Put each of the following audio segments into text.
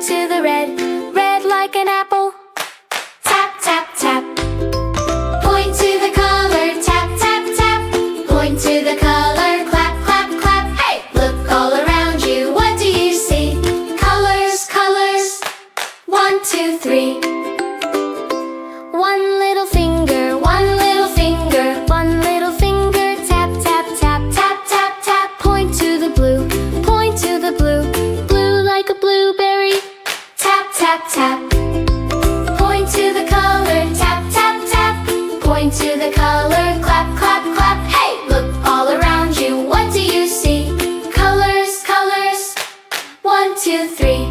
to the red, red like an apple. Tap, tap, tap. Point to the color, tap, tap, tap. Point to the color, clap, clap, clap. Hey, look all around you, what do you see? Colors, colors. 1, 2, 3. One little finger, one little finger, one little finger. Tap, tap, tap, tap, tap, tap. Point to the blue, point to the blue, blue like a blueberry. Tap, tap, tap. Point to the color, tap, tap, tap. Point to the color, clap, clap, clap. Hey, look all around you, what do you see? Colors, colors. 1, 2, 3.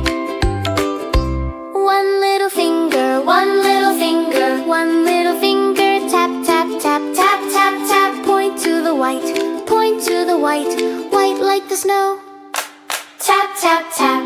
One little finger, one little finger, one little finger. Tap, tap, tap, tap, tap, tap. Point to the white, point to the white, white like the snow. Tap, tap, tap.